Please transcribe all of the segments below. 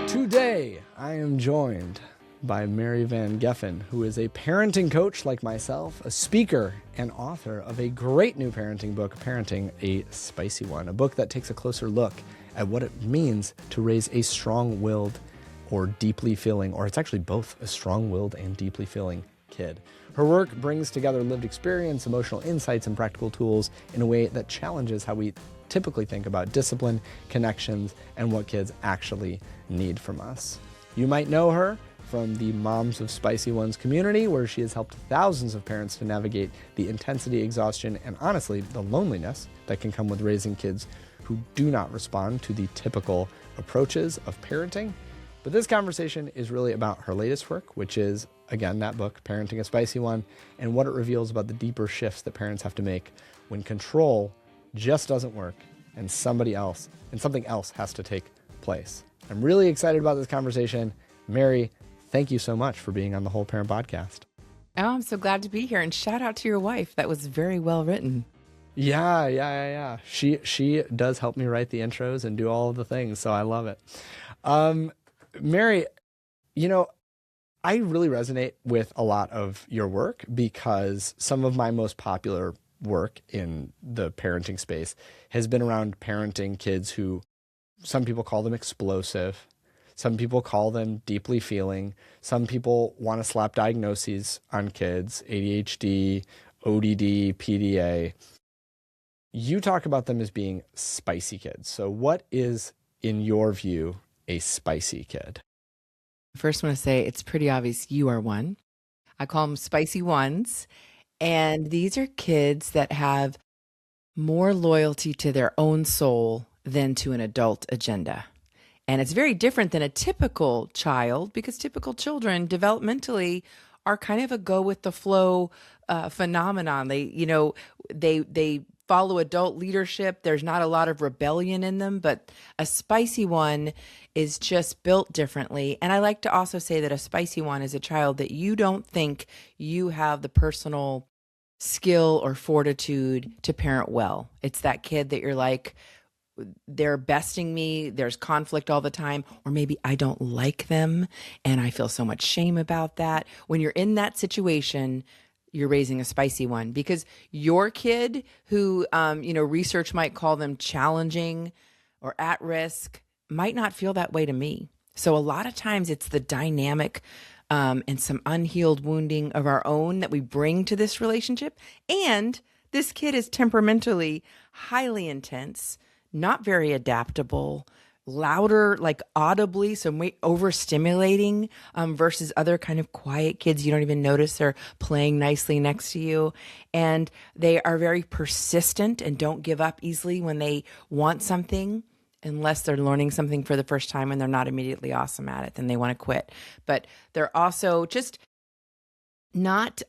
Today, I am joined by Mary Van Geffen, who is a parenting coach like myself, a speaker, and author of a great new parenting book, Parenting a Spicy One, a book that takes a closer look at what it means to raise a strong-willed or deeply feeling, or it's actually both, a strong-willed and deeply feeling kid. Her work brings together lived experience, emotional insights, and practical tools in a way that challenges how we typically think about discipline, connections, and what kids actually need from us. You might know her from the Moms of Spicy Ones community, where she has helped thousands of parents to navigate the intensity, exhaustion, and honestly, the loneliness that can come with raising kids who do not respond to the typical approaches of parenting. But this conversation is really about her latest work, which is, again, that book, Parenting a Spicy One, and what it reveals about the deeper shifts that parents have to make when control just doesn't work and something else has to take place. I'm really excited about this conversation. Mary, thank you so much for being on the Whole Parent Podcast. Oh, I'm so glad to be here. And shout out to your wife. That was very well written. Yeah. She does help me write the intros and do all of the things, so I love it. Mary, I really resonate with a lot of your work because some of my most popular work in the parenting space has been around parenting kids who some people call them explosive. Some people call them deeply feeling. Some people want to slap diagnoses on kids, ADHD, ODD, PDA. You talk about them as being spicy kids. So what is, in your view, a spicy kid? First, I want to say it's pretty obvious you are one. I call them spicy ones. And these are kids that have more loyalty to their own soul than to an adult agenda. And it's very different than a typical child because typical children developmentally are kind of a go with the flow phenomenon. They follow adult leadership. There's not a lot of rebellion in them, but a spicy one is just built differently. And I like to also say that a spicy one is a child that you don't think you have the personal skill or fortitude to parent well. It's that kid that you're like, they're besting me, there's conflict all the time, or maybe I don't like them and I feel so much shame about that. When you're in that situation, you're raising a spicy one because your kid who, research might call them challenging or at risk might not feel that way to me. So a lot of times it's the dynamic and some unhealed wounding of our own that we bring to this relationship. And this kid is temperamentally highly intense, not very adaptable, louder, like audibly, so overstimulating versus other kind of quiet kids. You don't even notice they're playing nicely next to you. And they are very persistent and don't give up easily when they want something, unless they're learning something for the first time and they're not immediately awesome at it, then they want to quit. But they're also just not,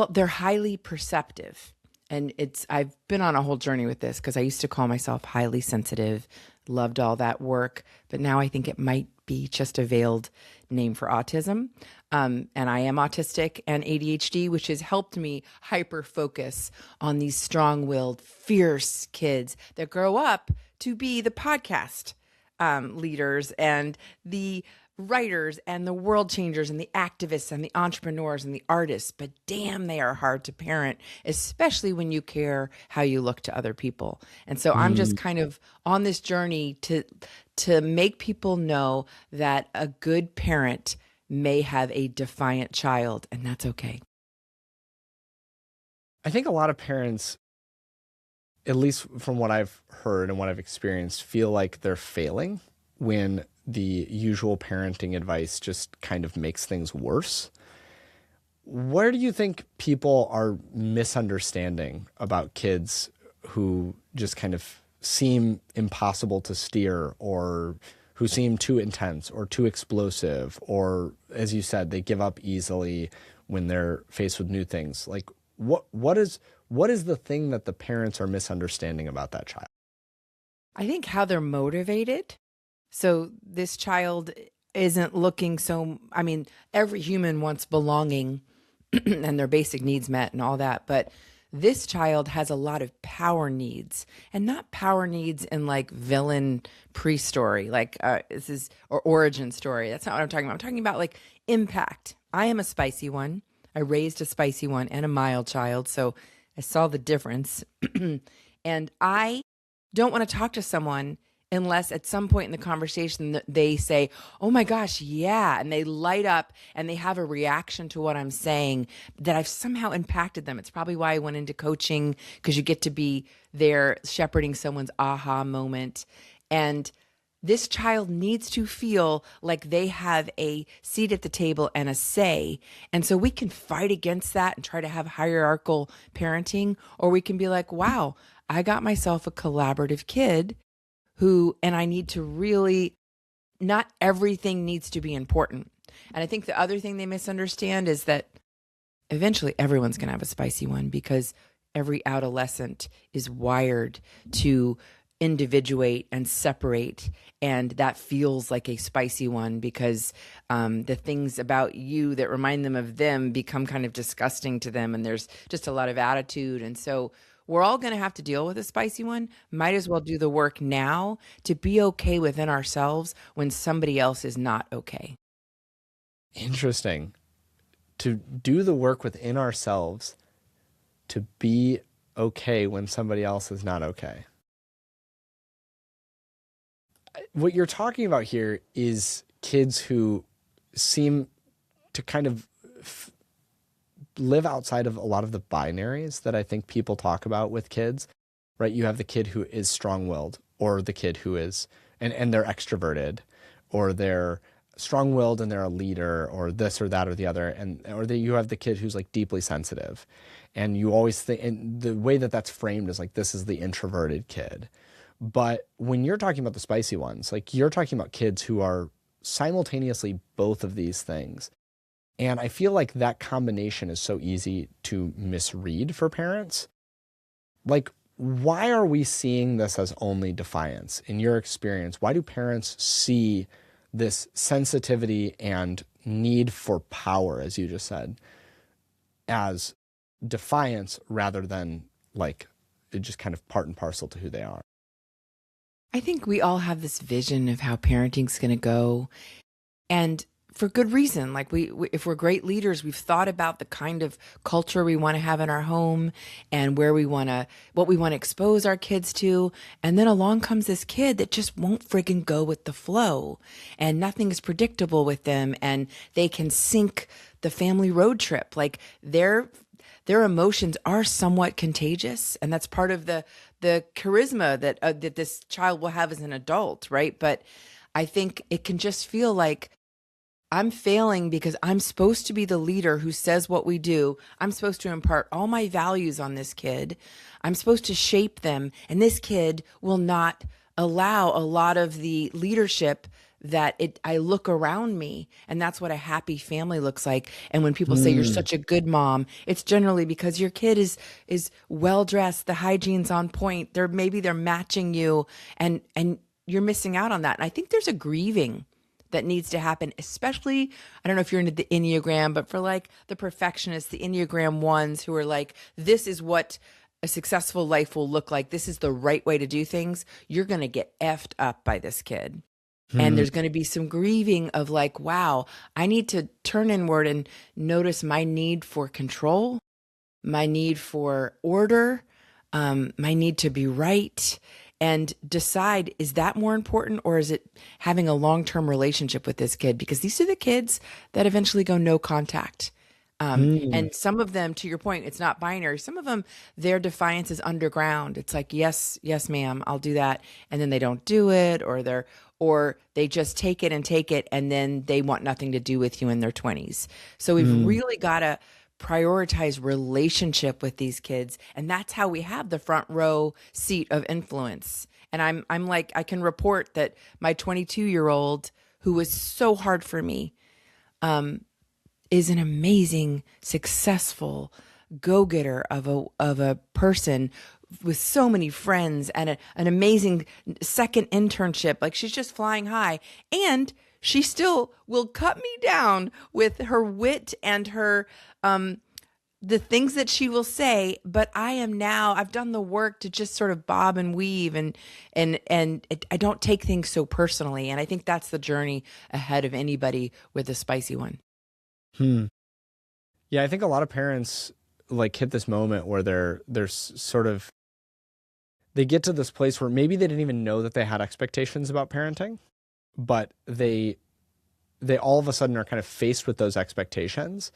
they're highly perceptive. And I've been on a whole journey with this because I used to call myself highly sensitive, loved all that work, but now I think it might be just a veiled name for autism. And I am autistic and ADHD, which has helped me hyper focus on these strong-willed, fierce kids that grow up to be the podcast leaders and the writers and the world changers and the activists and the entrepreneurs and the artists. But damn, they are hard to parent, especially when you care how you look to other people. And so I'm just kind of on this journey to make people know that a good parent may have a defiant child, and that's okay. I think a lot of parents, at least from what I've heard and what I've experienced, feel like they're failing when the usual parenting advice just kind of makes things worse. Where do you think people are misunderstanding about kids who just kind of seem impossible to steer, or who seem too intense or too explosive, or, as you said, they give up easily when they're faced with new things? Like, what is the thing that the parents are misunderstanding about that child? I think how they're motivated. So this child isn't looking every human wants belonging and their basic needs met and all that, but This child has a lot of power needs, and not power needs in like villain pre-story, like this is or origin story. That's not what I'm talking about. I'm talking about like impact. I am a spicy one. I raised a spicy one and a mild child, so I saw the difference. And I don't want to talk to someone unless at some point in the conversation they say, "Oh my gosh, yeah," and they light up and they have a reaction to what I'm saying, that I've somehow impacted them. It's probably why I went into coaching, because you get to be there shepherding someone's aha moment. And this child needs to feel like they have a seat at the table and a say. And so we can fight against that and try to have hierarchical parenting, or we can be like, wow, I got myself a collaborative kid who, and I need to really, not everything needs to be important. And I think the other thing they misunderstand is that eventually everyone's going to have a spicy one, because every adolescent is wired to individuate and separate, and that feels like a spicy one, because the things about you that remind them of them become kind of disgusting to them, and there's just a lot of attitude. And so we're all going to have to deal with a spicy one. Might as well do the work now to be okay within ourselves when somebody else is not okay. Interesting. To do the work within ourselves to be okay when somebody else is not okay. What you're talking about here is kids who seem to kind of live outside of a lot of the binaries that I think people talk about with kids, right? You have the kid who is strong-willed, or the kid who is, and they're extroverted, or they're strong-willed and they're a leader, or this or that or the other, you have the kid who's like deeply sensitive, and you always think, and the way that that's framed is like, this is the introverted kid. But when you're talking about the spicy ones, like you're talking about kids who are simultaneously both of these things. And I feel like that combination is so easy to misread for parents. Like, why are we seeing this as only defiance? In your experience, why do parents see this sensitivity and need for power, as you just said, as defiance rather than like just kind of part and parcel to who they are? I think we all have this vision of how parenting's going to go, and for good reason. Like we, if we're great leaders, we've thought about the kind of culture we want to have in our home and what we want to expose our kids to. And then along comes this kid that just won't friggin' go with the flow, and nothing is predictable with them, and they can sink the family road trip. Like their emotions are somewhat contagious, and that's part of the charisma that this child will have as an adult, right? But I think it can just feel like I'm failing because I'm supposed to be the leader who says what we do. I'm supposed to impart all my values on this kid. I'm supposed to shape them, and this kid will not allow a lot of the leadership that I look around me. And that's what a happy family looks like. And when people say you're such a good mom, it's generally because your kid is well dressed, the hygiene's on point. Maybe they're matching you, and you're missing out on that. And I think there's a grieving that needs to happen, especially, I don't know if you're into the Enneagram, but for like the perfectionists, the Enneagram ones who are like, this is what a successful life will look like. This is the right way to do things. You're going to get effed up by this kid. And there's going to be some grieving of like, wow, I need to turn inward and notice my need for control, my need for order, my need to be right, and decide, is that more important, or is it having a long-term relationship with this kid? Because these are the kids that eventually go no contact. And some of them, to your point, it's not binary. Some of them, their defiance is underground. It's like, yes, ma'am, I'll do that. And then they don't do it, or they just take it, and then they want nothing to do with you in their 20s. So we've really got to prioritize relationship with these kids. And that's how we have the front row seat of influence. And I'm like, I can report that my 22-year-old, who was so hard for me, is an amazing, successful go-getter of a person with so many friends and an amazing second internship. Like, she's just flying high, and she still will cut me down with her wit and her the things that she will say, but I've done the work to just sort of bob and weave I don't take things so personally. And I think that's the journey ahead of anybody with a spicy one. Yeah, I think a lot of parents like hit this moment where they get to this place where maybe they didn't even know that they had expectations about parenting, but they all of a sudden are kind of faced with those expectations,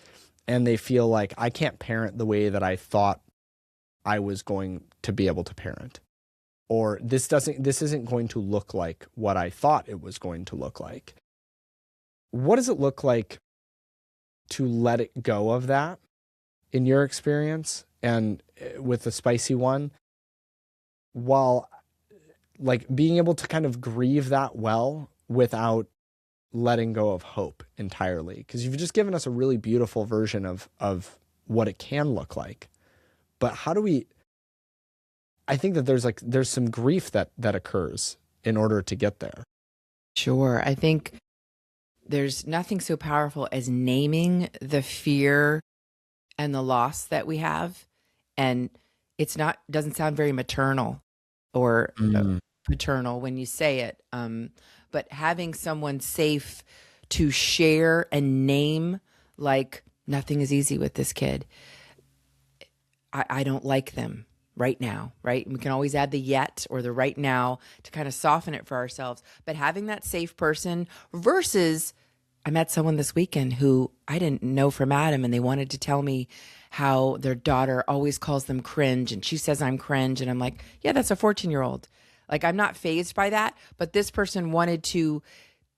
and they feel like, I can't parent the way that I thought I was going to be able to parent. Or this isn't going to look like what I thought it was going to look like. What does it look like to let it go of that in your experience and with the spicy one, while like being able to kind of grieve that well without letting go of hope entirely? Because you've just given us a really beautiful version of what it can look like. But how do we, I think that there's some grief that occurs in order to get there. Sure. I think there's nothing so powerful as naming the fear and the loss that we have. And doesn't sound very maternal or paternal when you say it. But having someone safe to share and name, like, nothing is easy with this kid. I don't like them right now, right? And we can always add the yet or the right now to kind of soften it for ourselves. But having that safe person versus, I met someone this weekend who I didn't know from Adam, and they wanted to tell me how their daughter always calls them cringe, and she says I'm cringe. And I'm like, yeah, that's a 14-year-old. Like, I'm not fazed by that. But this person wanted to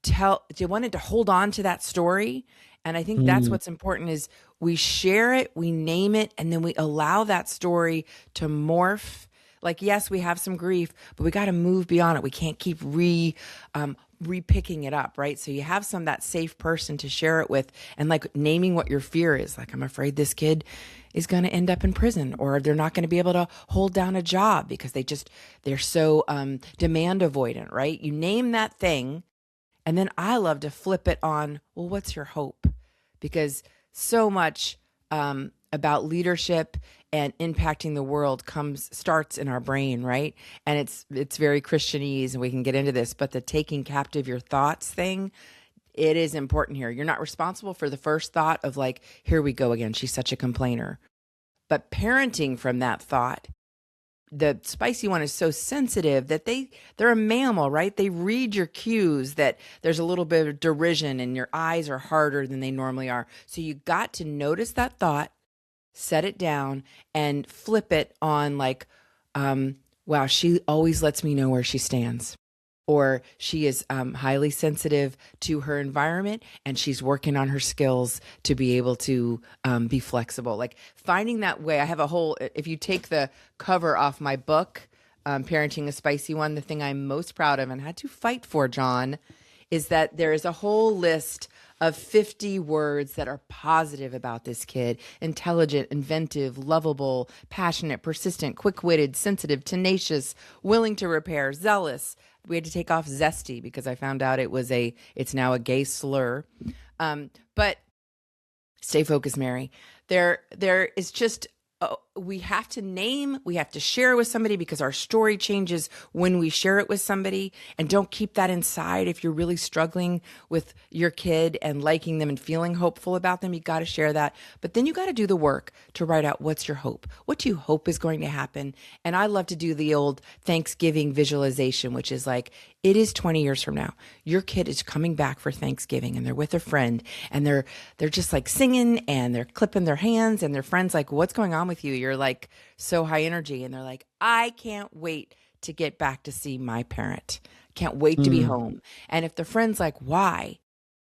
hold on to that story. And I think that's what's important is we share it, we name it, and then we allow that story to morph. Like, yes, we have some grief, but we got to move beyond it. We can't keep re-picking it up, right? So you have that safe person to share it with, and like naming what your fear is. Like, I'm afraid this kid is going to end up in prison, or they're not going to be able to hold down a job because they're so demand avoidant, right? You name that thing. And then I love to flip it on, well, what's your hope? Because so much about leadership and impacting the world starts in our brain, right? And it's very Christianese, and we can get into this, but the taking captive your thoughts thing, it is important here. You're not responsible for the first thought of like, here we go again, she's such a complainer. But parenting from that thought, the spicy one is so sensitive that they're a mammal, right? They read your cues that there's a little bit of derision and your eyes are harder than they normally are. So you got to notice that thought, set it down, and flip it on like, wow, she always lets me know where she stands. Or she is highly sensitive to her environment, and she's working on her skills to be able to be flexible. Like, finding that way. I have if you take the cover off my book, Parenting a Spicy One, the thing I'm most proud of and had to fight for, John, is that there is a whole list of 50 words that are positive about this kid: intelligent, inventive, lovable, passionate, persistent, quick-witted, sensitive, tenacious, willing to repair, zealous. We had to take off zesty because I found out it's now a gay slur. But stay focused, Mary. There is just, we have to share it with somebody, because our story changes when we share it with somebody. And don't keep that inside. If you're really struggling with your kid and liking them and feeling hopeful about them, you got to share that. But then you got to do the work to write out, what's your hope? What do you hope is going to happen? And I love to do the old Thanksgiving visualization, which is like, it is 20 years from now. Your kid is coming back for Thanksgiving, and they're with a friend, and they're just like singing, and they're clipping their hands, and their friend's like, what's going on with you? You're like so high energy. And they're like, I can't wait to get back to see my parent. Can't wait to be home. And if the friend's like, why?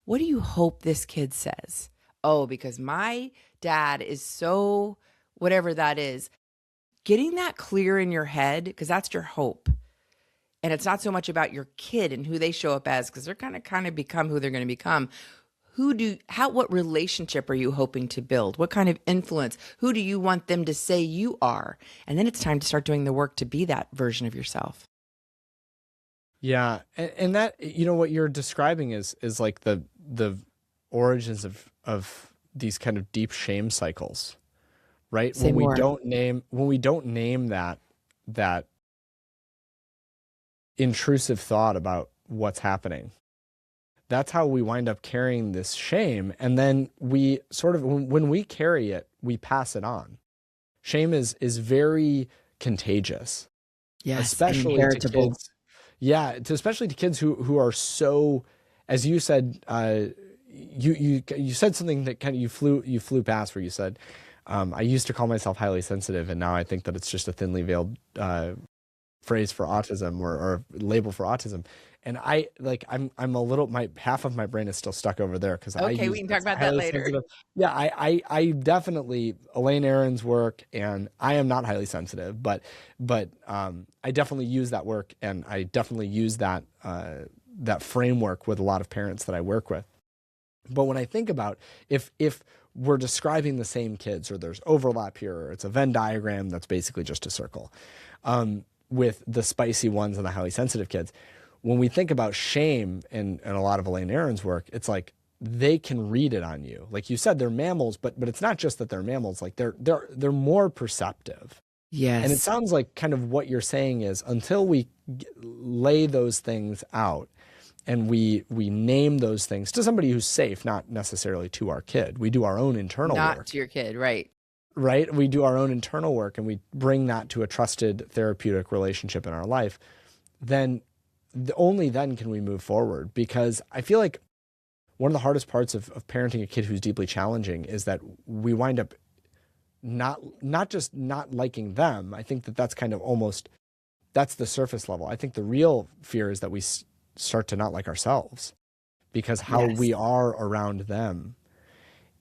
What do you hope this kid says? Oh, because my dad is so whatever that is. Getting that clear in your head, because that's your hope. And it's not so much about your kid and who they show up as, because they're kind of become who they're going to become. What relationship are you hoping to build? What kind of influence? Who do you want them to say you are? And then it's time to start doing the work to be that version of yourself. Yeah. And that, what you're describing is like the origins of these kind of deep shame cycles, right? Say more. When we don't name that intrusive thought about what's happening, that's how we wind up carrying this shame. And then we sort of, when we carry it, we pass it on. Shame is very contagious, Yes, and especially to inheritable. kids. Yeah, especially to kids who are so, as you said, you said something that kind of you flew past, where you said, I used to call myself highly sensitive, and now I think that it's just a thinly veiled phrase for autism, or label for autism. And I'm a little, my half of my brain is still stuck over there, because I Okay, we use can talk this about that highly later. sensitive. Yeah, I definitely, Elaine Aron's work, and I am not highly sensitive, but I definitely use that work, and I definitely use that framework with a lot of parents that I work with. But when I think about, if we're describing the same kids, or there's overlap here, or it's a Venn diagram that's basically just a circle, with the spicy ones and the highly sensitive kids, when we think about shame in a lot of Elaine Aron's work, it's like they can read it on you. Like you said, they're mammals, but it's not just that they're mammals. Like they're more perceptive. And it Yes. sounds like kind of what you're saying is, until we lay those things out, and we name those things to somebody who's safe, not necessarily to our kid. We do our own internal Not work, to your kid, right? right? We do our own internal work, and we bring that to a trusted therapeutic relationship in our life. Then only then can we move forward. Because I feel like one of the hardest parts of parenting a kid who's deeply challenging is that we wind up not just not liking them. I think that that's kind of almost, that's the surface level. I think the real fear is that we start to not like ourselves, because how Yes. we are around them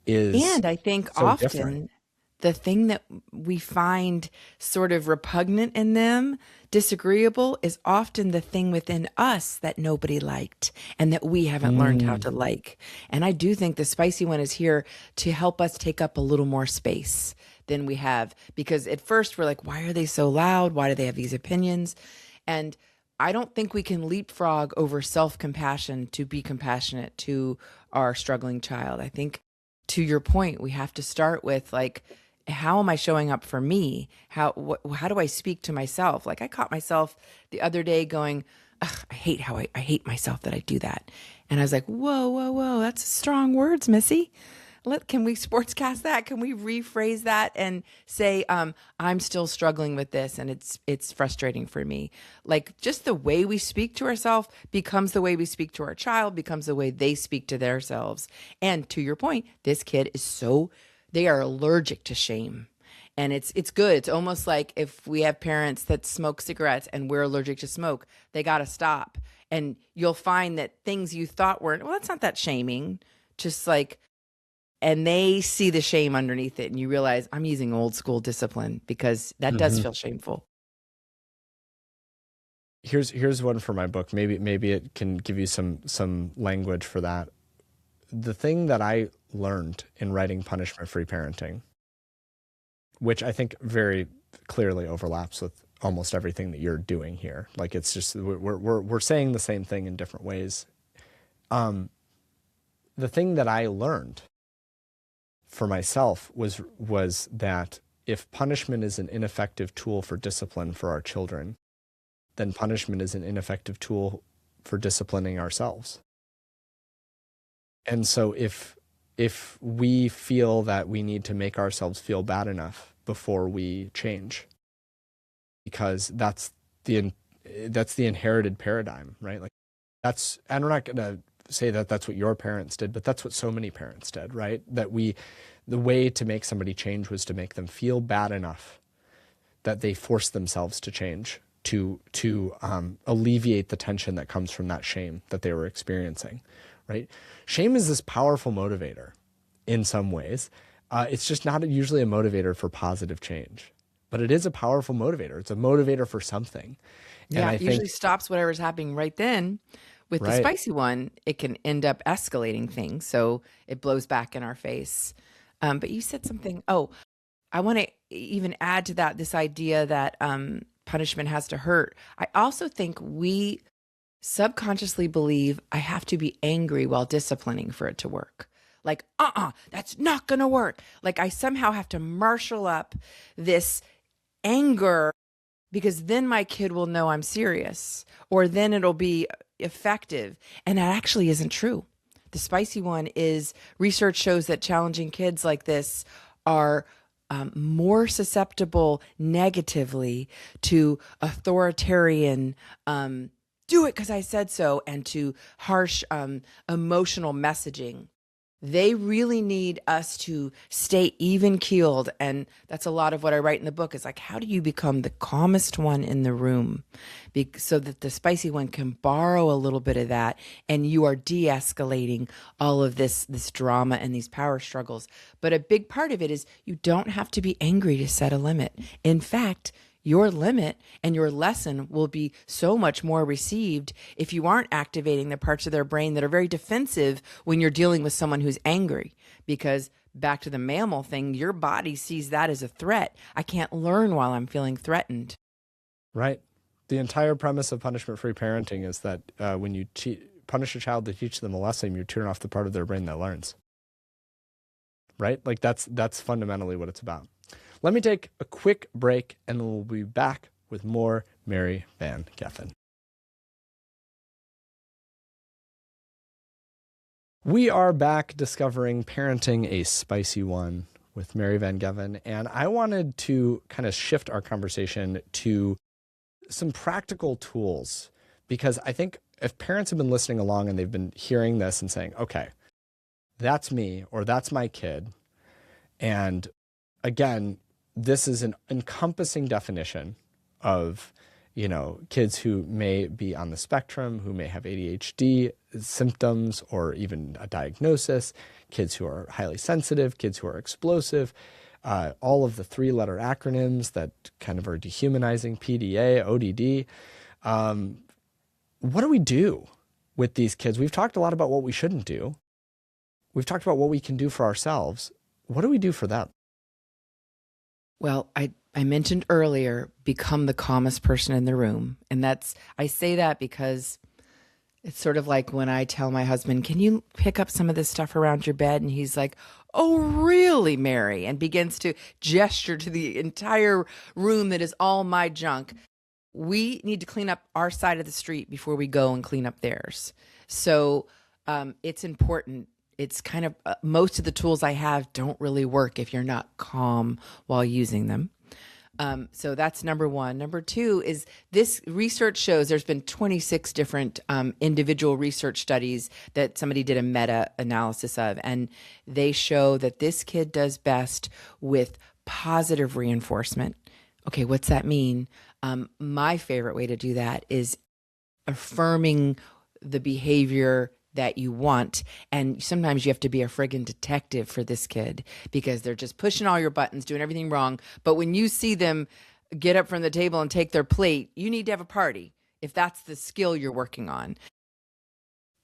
is And I think so different. often the thing that we find sort of repugnant in them, disagreeable, is often the thing within us that nobody liked and that we haven't learned how Mm, to like. And I do think the spicy one is here to help us take up a little more space than we have. Because at first we're like, why are they so loud? Why do they have these opinions? And I don't think we can leapfrog over self compassion to be compassionate to our struggling child. I think, to your point, we have to start with, like, how am I showing up for me? How do I speak to myself? Like, I caught myself the other day going, ugh, I hate myself that I do that. And I was like, whoa, whoa, whoa, that's strong words, Missy. Can we sportscast that? Can we rephrase that and say, I'm still struggling with this, and it's frustrating for me. Like, just the way we speak to ourselves becomes the way we speak to our child, becomes the way they speak to themselves. And to your point, this kid is they are allergic to shame. And it's good. It's almost like if we have parents that smoke cigarettes and we're allergic to smoke, they got to stop. And you'll find that things you thought weren't, well, that's not that shaming. Just like, and they see the shame underneath it, and you realize, I'm using old school discipline, because that does mhm. feel shameful. Here's one for my book. Maybe it can give you some language for that. The thing that I learned in writing punishment-free parenting, which I think very clearly overlaps with almost everything that you're doing here. Like, it's just we're saying the same thing in different ways. The thing that I learned for myself was that if punishment is an ineffective tool for discipline for our children, then punishment is an ineffective tool for disciplining ourselves. And so if we feel that we need to make ourselves feel bad enough before we change, because that's the inherited paradigm, right? Like, and we're not going to say that that's what your parents did, but that's what so many parents did, right? The way to make somebody change was to make them feel bad enough that they forced themselves to change, to alleviate the tension that comes from that shame that they were experiencing, right? Shame is this powerful motivator in some ways. It's just not usually a motivator for positive change, but it is a powerful motivator. It's a motivator for something. And Yeah, I it usually think, stops whatever's happening right then. With the right. spicy one, it can end up escalating things, so it blows back in our face. But you said something. Oh, I want to even add to that, this idea that punishment has to hurt. I also think we subconsciously believe I have to be angry while disciplining for it to work. Like, that's not going to work. Like, I somehow have to marshal up this anger because then my kid will know I'm serious, or then it'll be effective. And that actually isn't true. The spicy one is research shows that challenging kids like this are more susceptible negatively to authoritarian, do it because I said so, and to harsh emotional messaging. They really need us to stay even keeled. And that's a lot of what I write in the book is like, how do you become the calmest one in the room so that the spicy one can borrow a little bit of that and you are de-escalating all of this drama and these power struggles. But a big part of it is you don't have to be angry to set a limit. In fact, your limit and your lesson will be so much more received if you aren't activating the parts of their brain that are very defensive when you're dealing with someone who's angry. Because back to the mammal thing, your body sees that as a threat. I can't learn while I'm feeling threatened. Right. The entire premise of punishment-free parenting is that when you punish a child to teach them a lesson, you turn off the part of their brain that learns. Right? Like that's fundamentally what it's about. Let me take a quick break, and then we'll be back with more Mary Van Geffen. We are back discovering Parenting a Spicy One with Mary Van Geffen, and I wanted to kind of shift our conversation to some practical tools, because I think if parents have been listening along and they've been hearing this and saying, okay, that's me or that's my kid, and again, this is an encompassing definition of, kids who may be on the spectrum, who may have ADHD symptoms or even a diagnosis, kids who are highly sensitive, kids who are explosive, all of the 3-letter acronyms that kind of are dehumanizing, PDA, ODD. What do we do with these kids? We've talked a lot about what we shouldn't do. We've talked about what we can do for ourselves. What do we do for them? Well, I mentioned earlier, become the calmest person in the room. And I say that because it's sort of like when I tell my husband, can you pick up some of this stuff around your bed? And he's like, oh, really, Mary? And begins to gesture to the entire room that is all my junk. We need to clean up our side of the street before we go and clean up theirs. So it's important. It's kind of most of the tools I have don't really work if you're not calm while using them. So that's number one. Number two is this research shows there's been 26 different individual research studies that somebody did a meta-analysis of, and they show that this kid does best with positive reinforcement. Okay, what's that mean? My favorite way to do that is affirming the behavior that you want. And sometimes you have to be a friggin' detective for this kid because they're just pushing all your buttons, doing everything wrong. But when you see them get up from the table and take their plate, you need to have a party if that's the skill you're working on.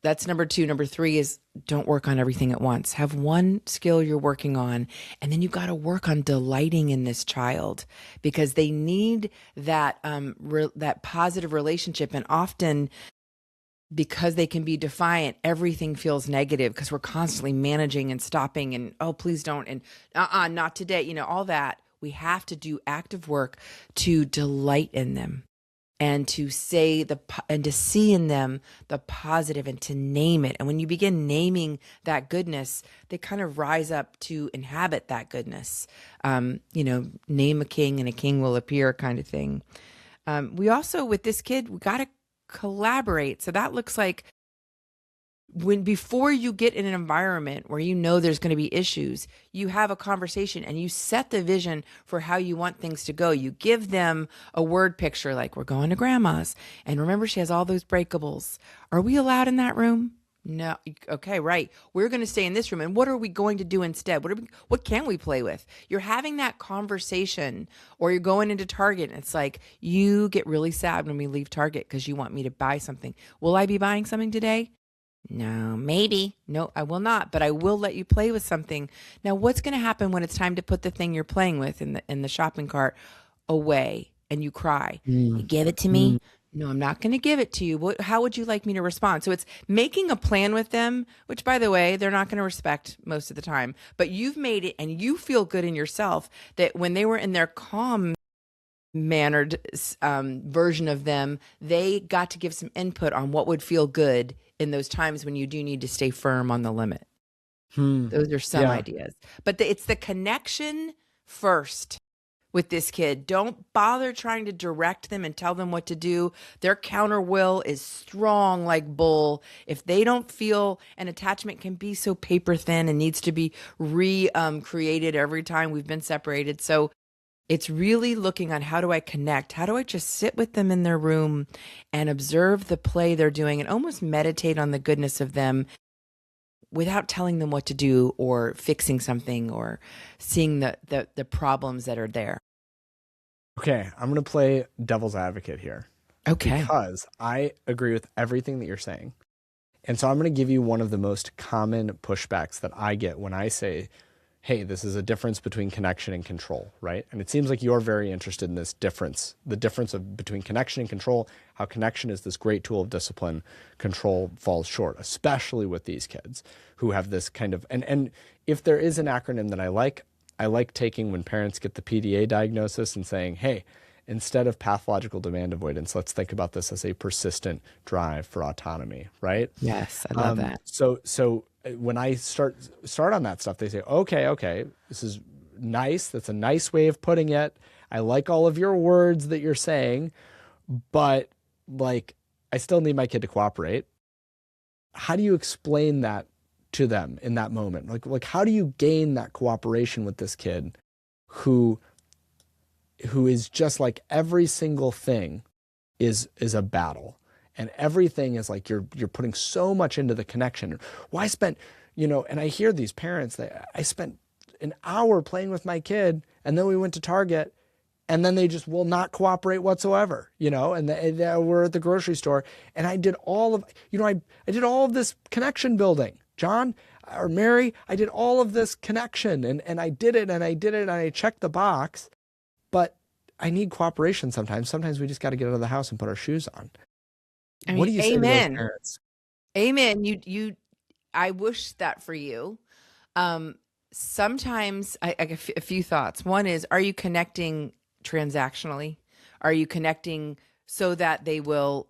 That's number two. Number three is don't work on everything at once. Have one skill you're working on, and then you got to work on delighting in this child because they need that that positive relationship. And often, because they can be defiant, everything feels negative because we're constantly managing and stopping and, oh, please don't. And not today, all that. We have to do active work to delight in them and to say and to see in them the positive and to name it. And when you begin naming that goodness, they kind of rise up to inhabit that goodness. Name a king and a king will appear kind of thing. We also, with this kid, we got to collaborate. So that looks like before you get in an environment where there's going to be issues, you have a conversation and you set the vision for how you want things to go. You give them a word picture, like we're going to grandma's. And remember, she has all those breakables. Are we allowed in that room? No. Okay, right. We're going to stay in this room. And what are we going to do instead? What can we play with? You're having that conversation, or you're going into Target and it's like, you get really sad when we leave Target because you want me to buy something. Will I be buying something today? No, maybe. No, I will not, but I will let you play with something. Now, what's going to happen when it's time to put the thing you're playing with in the shopping cart away and you cry? You give it to me? No, I'm not going to give it to you. How would you like me to respond? So it's making a plan with them, which, by the way, they're not going to respect most of the time. But you've made it and you feel good in yourself that when they were in their calm mannered version of them, they got to give some input on what would feel good in those times when you do need to stay firm on the limit. Those are some Yeah. ideas. But it's the connection first with this kid. Don't bother trying to direct them and tell them what to do. Their counter will is strong like bull. If they don't feel an attachment can be so paper thin and needs to be created every time we've been separated. So it's really looking on how do I connect? How do I just sit with them in their room and observe the play they're doing and almost meditate on the goodness of them without telling them what to do or fixing something or seeing the problems that are there. Okay, I'm going to play devil's advocate here. Okay. Because I agree with everything that you're saying. And so I'm going to give you one of the most common pushbacks that I get when I say, hey, this is a difference between connection and control, right? And it seems like you're very interested in this difference, the difference between connection and control, how connection is this great tool of discipline, control falls short, especially with these kids who have this kind of, and if there is an acronym that I like taking when parents get the PDA diagnosis and saying, hey, instead of pathological demand avoidance, let's think about this as a persistent drive for autonomy, right? Yes, I love that. So when I start on that stuff, they say, okay, this is nice. That's a nice way of putting it. I like all of your words that you're saying, but like, I still need my kid to cooperate. How do you explain that to them in that moment? Like how do you gain that cooperation with this kid who is just like every single thing is a battle, and everything is like you're putting so much into the connection. Well, I spent, and I hear these parents that I spent an hour playing with my kid, and then we went to Target, and then they just will not cooperate whatsoever, and we're at the grocery store, and I did all of, I did all of this connection building, John or Mary, I did all of this connection, and I did it, and I checked the box, but I need cooperation sometimes. Sometimes we just got to get out of the house and put our shoes on. I mean, What do you say to those amen. parents? Amen. I wish that for you. Sometimes a few thoughts. One is, are you connecting transactionally? Are you connecting so that they will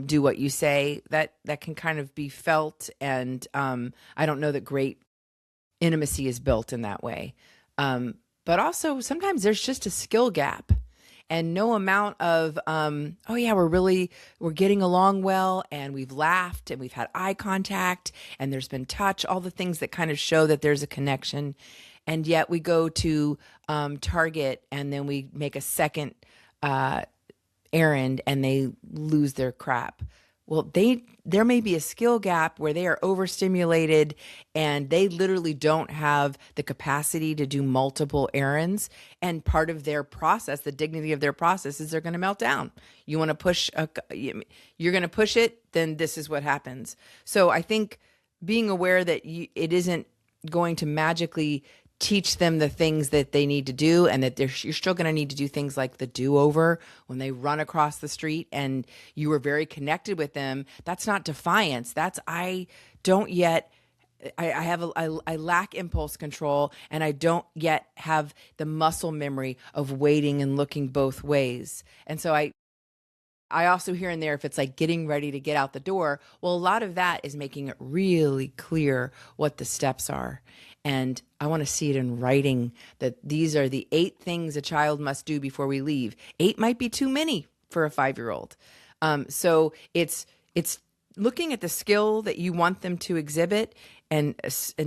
do what you say? That can kind of be felt, and I don't know that great intimacy is built in that way. But also sometimes there's just a skill gap, and no amount of oh yeah, we're getting along well, and we've laughed, and we've had eye contact, and there's been touch, all the things that kind of show that there's a connection. And yet we go to Target, and then we make a second errand, and they lose their crap. Well, there may be a skill gap where they are overstimulated and they literally don't have the capacity to do multiple errands. And part of their process, the dignity of their process, is they're going to melt down. You want to you're going to push it, then this is what happens. So I think being aware that it isn't going to magically teach them the things that they need to do, and that you're still going to need to do things like the do-over when they run across the street and you were very connected with them. That's not defiance. That's I lack impulse control, and I don't yet have the muscle memory of waiting and looking both ways. And so I also hear in there, if it's like getting ready to get out the door, well, a lot of that is making it really clear what the steps are. And I want to see it in writing, that these are the 8 things a child must do before we leave. 8 might be too many for a 5-year-old. So it's looking at the skill that you want them to exhibit, and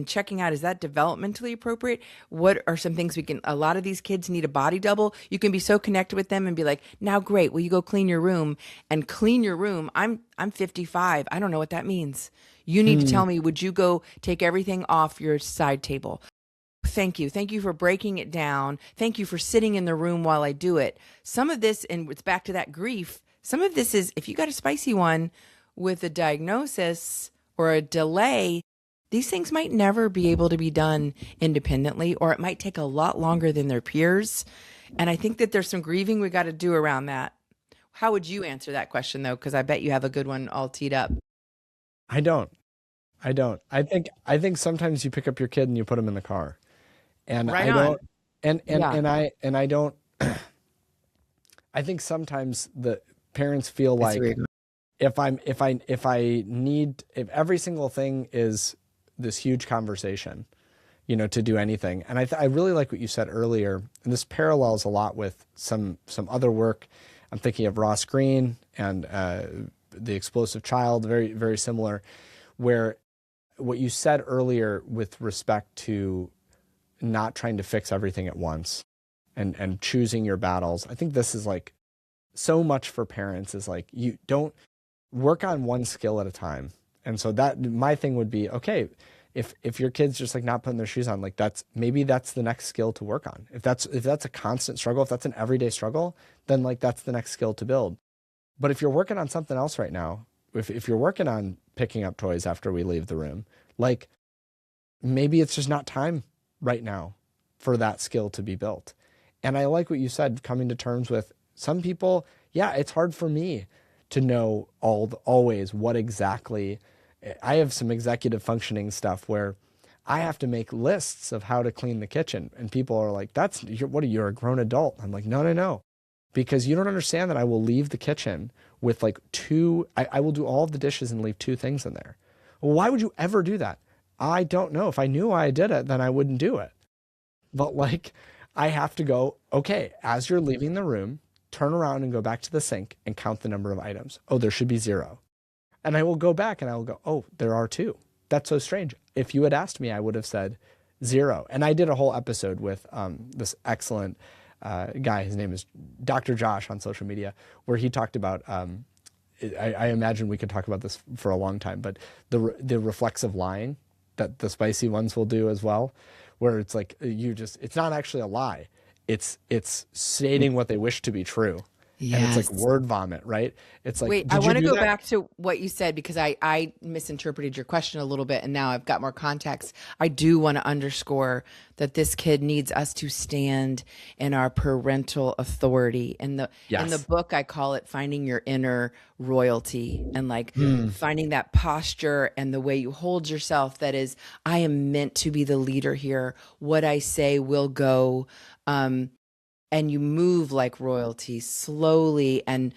checking out, is that developmentally appropriate? What are some things a lot of these kids need a body double. You can be so connected with them and be like, now great, will you go clean your room? And clean your room. I'm 55. I don't know what that means. You need to tell me, would you go take everything off your side table? Thank you. Thank you for breaking it down. Thank you for sitting in the room while I do it. Some of this, and it's back to that grief, some of this is, if you got a spicy one with a diagnosis or a delay, these things might never be able to be done independently, or it might take a lot longer than their peers. And I think that there's some grieving we got to do around that. How would you answer that question though? Because I bet you have a good one all teed up. I don't. I don't. I think sometimes you pick up your kid and you put him in the car. And Right I on. don't and and Yeah, and I don't I think sometimes the parents feel I see where you're like going. if every single thing is this huge conversation, to do anything. And I really like what you said earlier, and this parallels a lot with some other work. I'm thinking of Ross Greene and The Explosive Child, very, very similar, where what you said earlier with respect to not trying to fix everything at once and choosing your battles. I think this is like so much for parents is like you don't work on one skill at a time. And so that my thing would be, okay, if your kid's just like not putting their shoes on, like maybe that's the next skill to work on. If that's a constant struggle, if that's an everyday struggle, then like that's the next skill to build. But if you're working on something else right now, if you're working on picking up toys after we leave the room, like maybe it's just not time right now for that skill to be built. And I like what you said, coming to terms with some people, yeah, it's hard for me to know always what exactly. I have some executive functioning stuff where I have to make lists of how to clean the kitchen. And people are like, you're a grown adult. I'm like, no, no, no. Because you don't understand that I will leave the kitchen with like I will do all of the dishes and leave two things in there. Well, why would you ever do that? I don't know. If I knew why I did it, then I wouldn't do it. But like, I have to go, okay, as you're leaving the room, turn around and go back to the sink and count the number of items. Oh, there should be 0. And I will go back and I will go, oh, there are 2. That's so strange. If you had asked me, I would have said 0. And I did a whole episode with this excellent guy. His name is Dr. Josh on social media, where he talked about, I imagine we could talk about this for a long time, but the reflexive lying that the spicy ones will do as well, where it's like it's not actually a lie. It's stating what they wish to be true. And it's like Yes. word vomit, right? It's like, Wait, I did you want to do go that? back to what you said because I misinterpreted your question a little bit and now I've got more context. I do want to underscore that this kid needs us to stand in our parental authority. In the Yes. book I call it finding your inner royalty and like finding that posture and the way you hold yourself that is I am meant to be the leader here. What I say will go. And you move like royalty slowly and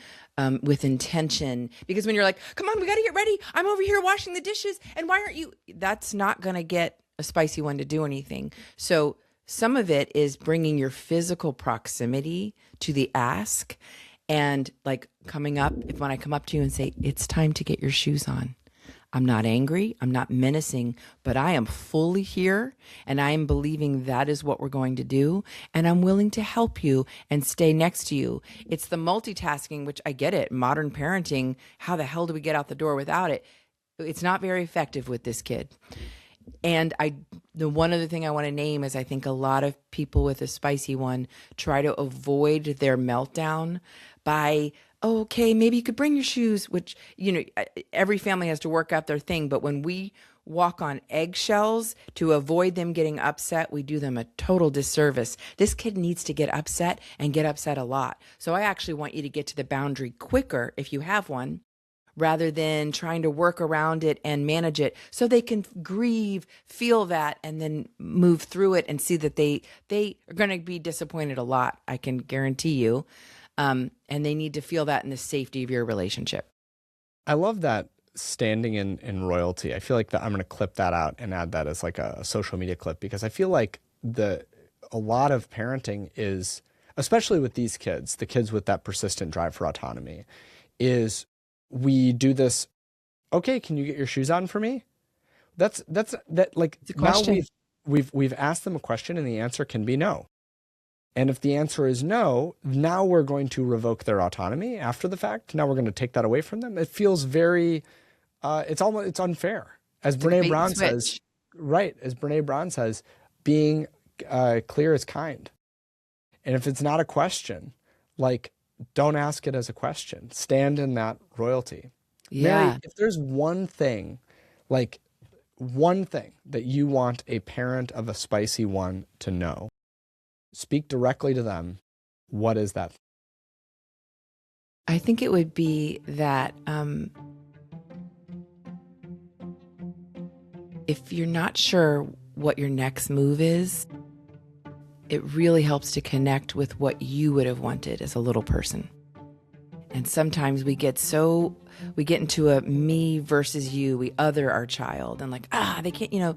with intention. Because when you're like, come on, we got to get ready. I'm over here washing the dishes. And why aren't you? That's not going to get a spicy one to do anything. So some of it is bringing your physical proximity to the ask and like coming up. If when I come up to you and say, it's time to get your shoes on. I'm not angry. I'm not menacing, but I am fully here and I am believing that is what we're going to do. And I'm willing to help you and stay next to you. It's the multitasking, which I get it. Modern parenting, how the hell do we get out the door without it? It's not very effective with this kid. And the one other thing I want to name is I think a lot of people with a spicy one try to avoid their meltdown by, oh, okay, maybe you could bring your shoes, which, every family has to work out their thing. But when we walk on eggshells to avoid them getting upset, we do them a total disservice. This kid needs to get upset and get upset a lot. So I actually want you to get to the boundary quicker if you have one rather than trying to work around it and manage it so they can grieve, feel that, and then move through it and see that they are going to be disappointed a lot, I can guarantee you. And they need to feel that in the safety of your relationship. I love that standing in royalty. I feel like that I'm going to clip that out and add that as like a social media clip because I feel like a lot of parenting is, especially with these kids, the kids with that persistent drive for autonomy, is we do this. Okay, can you get your shoes on for me? That's that like It's a now question. we've asked them a question and the answer can be no. And if the answer is no, now we're going to revoke their autonomy after the fact. Now we're going to take that away from them. It feels very, it's unfair. As It's like a Brene bait and Brown says, switch. right, as Brene Brown says, being clear is kind. And if it's not a question, like, don't ask it as a question. Stand in that royalty. Mary, Yeah. if there's like one thing that you want a parent of a spicy one to know, speak directly to them. What is that? I think it would be that if you're not sure what your next move is, it really helps to connect with what you would have wanted as a little person. And sometimes we get into a me versus you, we other our child and like, they can't,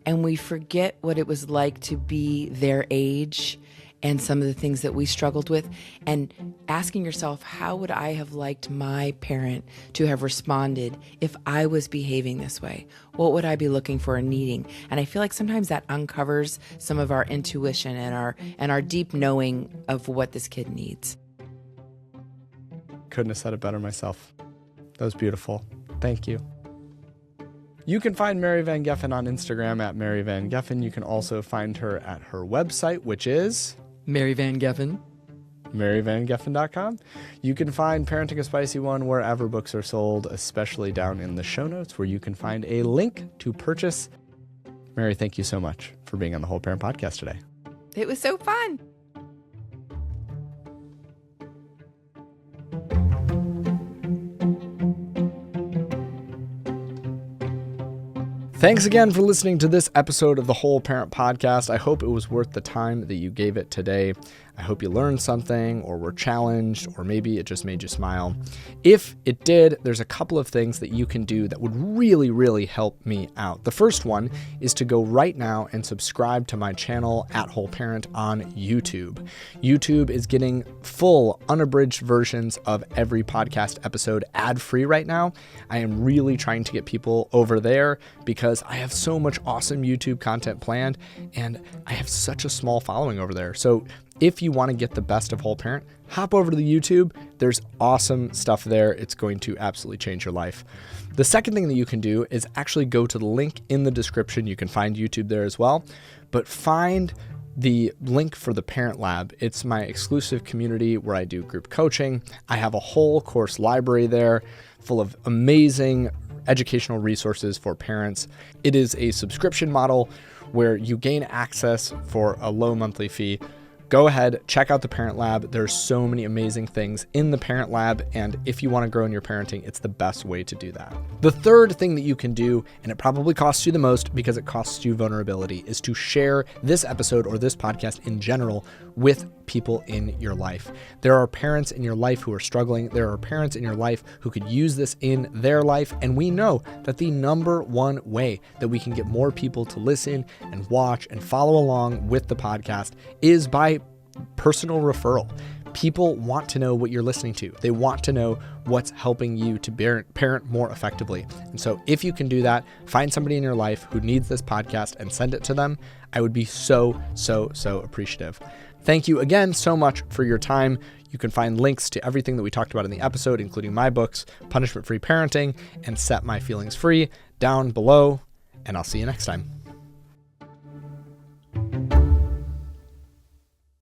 and we forget what it was like to be their age and some of the things that we struggled with, and asking yourself, how would I have liked my parent to have responded if I was behaving this way? What would I be looking for and needing? And I feel like sometimes that uncovers some of our intuition and our deep knowing of what this kid needs. Couldn't have said it better myself. That was beautiful. Thank you. You can find Mary Van Geffen on Instagram at Mary Van Geffen. You can also find her at her website, which is Mary Van Geffen. MaryVanGeffen.com. You can find Parenting a Spicy One wherever books are sold, especially down in the show notes where you can find a link to purchase. Mary, thank you so much for being on the Whole Parent Podcast today. It was so fun. Thanks again for listening to this episode of the Whole Parent Podcast. I hope it was worth the time that you gave it today. I hope you learned something or were challenged, or maybe it just made you smile. If it did, there's a couple of things that you can do that would really, really help me out. The first one is to go right now and subscribe to my channel at Whole Parent on YouTube. YouTube is getting full, unabridged versions of every podcast episode ad-free right now. I am really trying to get people over there because I have so much awesome YouTube content planned and I have such a small following over there. So if you want to get the best of Whole Parent, hop over to the YouTube. There's awesome stuff there. It's going to absolutely change your life. The second thing that you can do is actually go to the link in the description. You can find YouTube there as well, but find the link for the Parent Lab. It's my exclusive community where I do group coaching. I have a whole course library there full of amazing educational resources for parents. It is a subscription model where you gain access for a low monthly fee. Go ahead, check out the Parent Lab. There's so many amazing things in the Parent Lab, and if you want to grow in your parenting, it's the best way to do that. The third thing that you can do, and it probably costs you the most because it costs you vulnerability, is to share this episode or this podcast in general with people in your life. There are parents in your life who are struggling. There are parents in your life who could use this in their life, and we know that the number one way that we can get more people to listen and watch and follow along with the podcast is by personal referral. People want to know what you're listening to. They want to know what's helping you to parent more effectively. And so if you can do that, find somebody in your life who needs this podcast and send it to them. I would be so appreciative. Thank you again so much for your time. You can find links to everything that we talked about in the episode, including my books, Punishment Free Parenting and Set My Feelings Free, down below. And I'll see you next time.